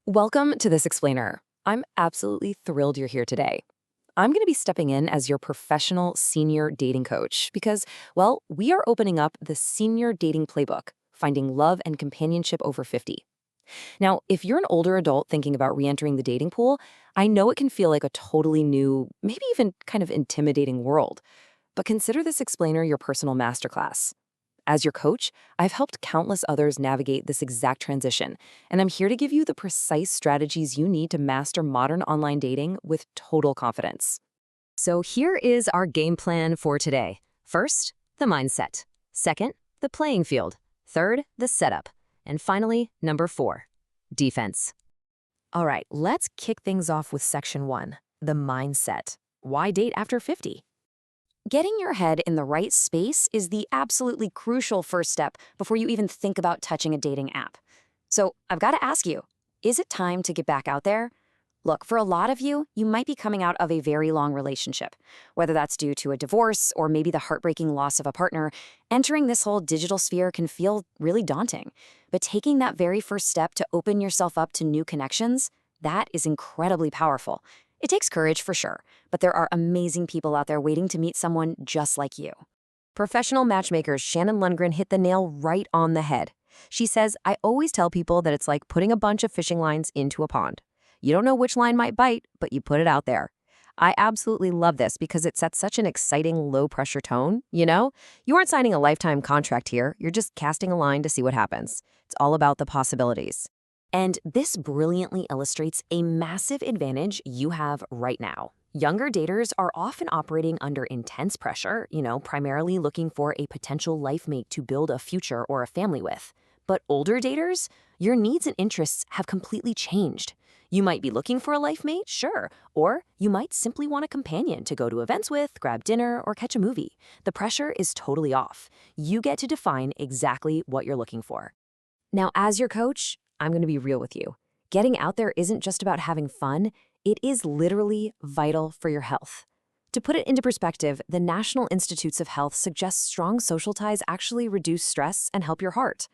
Welcome to This Explainer. I'm absolutely thrilled you're here today. I'm going to be stepping in as your professional senior dating coach because, well, we are opening up the Senior Dating Playbook, Finding Love and Companionship Over 50. Now, if you're an older adult thinking about re-entering the dating pool, I know it can feel like a totally new, maybe even kind of intimidating world. But consider This Explainer your personal masterclass. As your coach, I've helped countless others navigate this exact transition, and I'm here to give you the precise strategies you need to master modern online dating with total confidence. So here is our game plan for today. First, the mindset. Second, the playing field. Third, the setup. And finally, number 4, defense. All right, let's kick things off with section 1, the mindset. Why date after 50? Getting your head in the right space is the absolutely crucial first step before you even think about touching a dating app. So I've got to ask you, is it time to get back out there? Look, for a lot of you, you might be coming out of a very long relationship. Whether that's due to a divorce or maybe the heartbreaking loss of a partner, entering this whole digital sphere can feel really daunting. But taking that very first step to open yourself up to new connections, that is incredibly powerful. It takes courage for sure, but there are amazing people out there waiting to meet someone just like you. Professional matchmaker Shannon Lundgren hit the nail right on the head. She says, I always tell people that it's like putting a bunch of fishing lines into a pond. You don't know which line might bite, but you put it out there. I absolutely love this because it sets such an exciting low-pressure tone, you know? You aren't signing a lifetime contract here, you're just casting a line to see what happens. It's all about the possibilities. And this brilliantly illustrates a massive advantage you have right now. Younger daters are often operating under intense pressure, primarily looking for a potential life mate to build a future or a family with. But older daters, your needs and interests have completely changed. You might be looking for a life mate, sure, or you might simply want a companion to go to events with, grab dinner, or catch a movie. The pressure is totally off. You get to define exactly what you're looking for. Now, as your coach, I'm going to be real with you. Getting out there isn't just about having fun, it is literally vital for your health. To put it into perspective, the National Institutes of Health suggests strong social ties actually reduce stress and help your heart.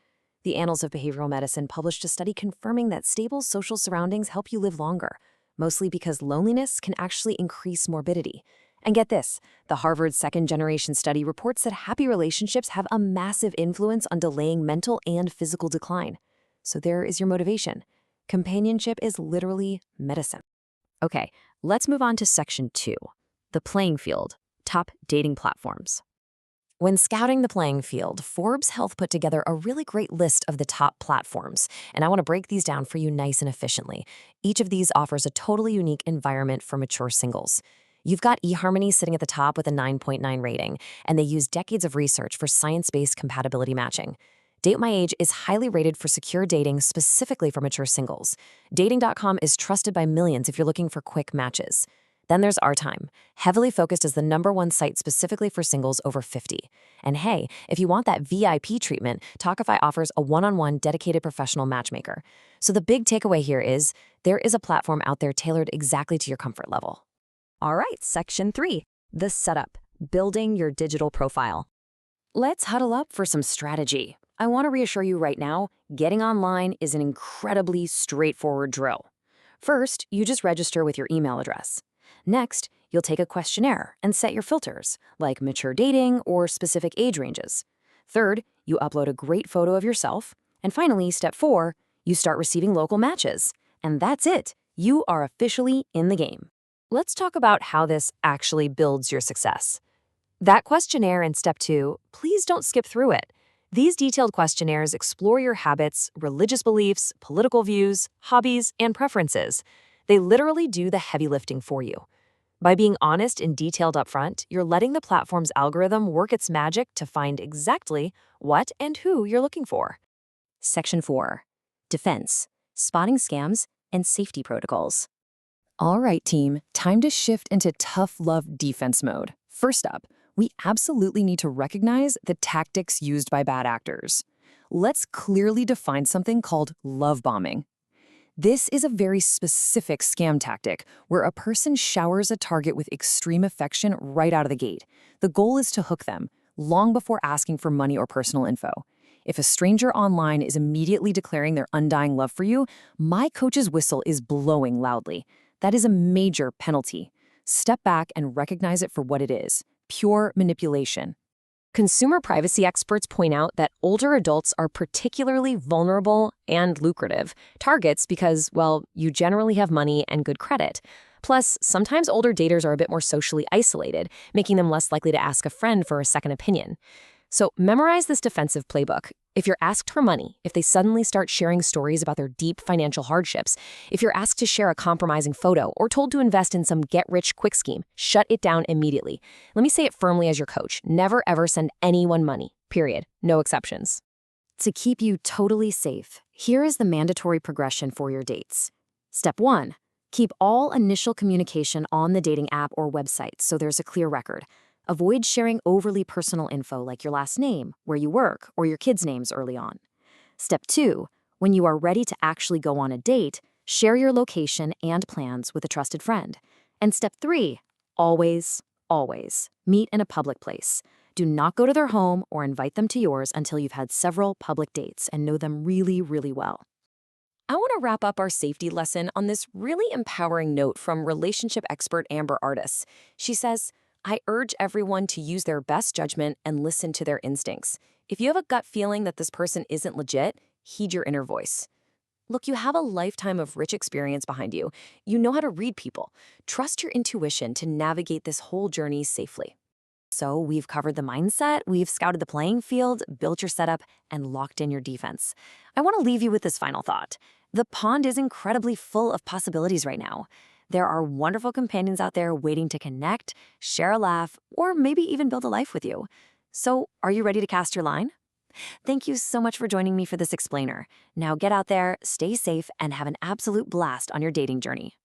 The Annals of Behavioral Medicine published a study confirming that stable social surroundings help you live longer, mostly because loneliness can actually increase morbidity. And get this, the Harvard second-generation study reports that happy relationships have a massive influence on delaying mental and physical decline. So there is your motivation. Companionship is literally medicine. Okay, let's move on to section 2, the playing field, top dating platforms. When scouting the playing field, Forbes Health put together a really great list of the top platforms, and I want to break these down for you nice and efficiently. Each of these offers a totally unique environment for mature singles. You've got eHarmony sitting at the top with a 9.9 rating, and they use decades of research for science-based compatibility matching. Date My Age is highly rated for secure dating specifically for mature singles. Dating.com is trusted by millions if you're looking for quick matches. Then there's Our Time, heavily focused as the #1 site specifically for singles over 50. And hey, if you want that VIP treatment, Talkify offers a one-on-one dedicated professional matchmaker. So the big takeaway here is there is a platform out there tailored exactly to your comfort level. All right, section 3, the setup, building your digital profile. Let's huddle up for some strategy. I want to reassure you right now, getting online is an incredibly straightforward drill. First, you just register with your email address. Next, you'll take a questionnaire and set your filters, like mature dating or specific age ranges. Third, you upload a great photo of yourself. And finally, step 4, you start receiving local matches. And that's it. You are officially in the game. Let's talk about how this actually builds your success. That questionnaire in step 2, please don't skip through it. These detailed questionnaires explore your habits, religious beliefs, political views, hobbies, and preferences. They literally do the heavy lifting for you. By being honest and detailed upfront, you're letting the platform's algorithm work its magic to find exactly what and who you're looking for. Section 4, defense, spotting scams, and safety protocols. All right, team, time to shift into tough love defense mode. First up, we absolutely need to recognize the tactics used by bad actors. Let's clearly define something called love bombing. This is a very specific scam tactic where a person showers a target with extreme affection right out of the gate. The goal is to hook them, long before asking for money or personal info. If a stranger online is immediately declaring their undying love for you, my coach's whistle is blowing loudly. That is a major penalty. Step back and recognize it for what it is: pure manipulation. Consumer privacy experts point out that older adults are particularly vulnerable and lucrative targets because, well, you generally have money and good credit. Plus, sometimes older daters are a bit more socially isolated, making them less likely to ask a friend for a second opinion. So memorize this defensive playbook. If you're asked for money, if they suddenly start sharing stories about their deep financial hardships, if you're asked to share a compromising photo or told to invest in some get-rich-quick scheme, shut it down immediately. Let me say it firmly as your coach. Never ever send anyone money. Period. No exceptions. To keep you totally safe, here is the mandatory progression for your dates. Step 1. Keep all initial communication on the dating app or website so there's a clear record. Avoid sharing overly personal info like your last name, where you work, or your kids' names early on. Step 2. When you are ready to actually go on a date, share your location and plans with a trusted friend. And step 3. Always, always meet in a public place. Do not go to their home or invite them to yours until you've had several public dates and know them really, really well. I want to wrap up our safety lesson on this really empowering note from relationship expert Amber Artis. She says, I urge everyone to use their best judgment and listen to their instincts. If you have a gut feeling that this person isn't legit, heed your inner voice. Look, you have a lifetime of rich experience behind you. You know how to read people. Trust your intuition to navigate this whole journey safely. So we've covered the mindset, we've scouted the playing field, built your setup, and locked in your defense. I want to leave you with this final thought. The pond is incredibly full of possibilities right now. There are wonderful companions out there waiting to connect, share a laugh, or maybe even build a life with you. So, are you ready to cast your line? Thank you so much for joining me for this explainer. Now get out there, stay safe, and have an absolute blast on your dating journey.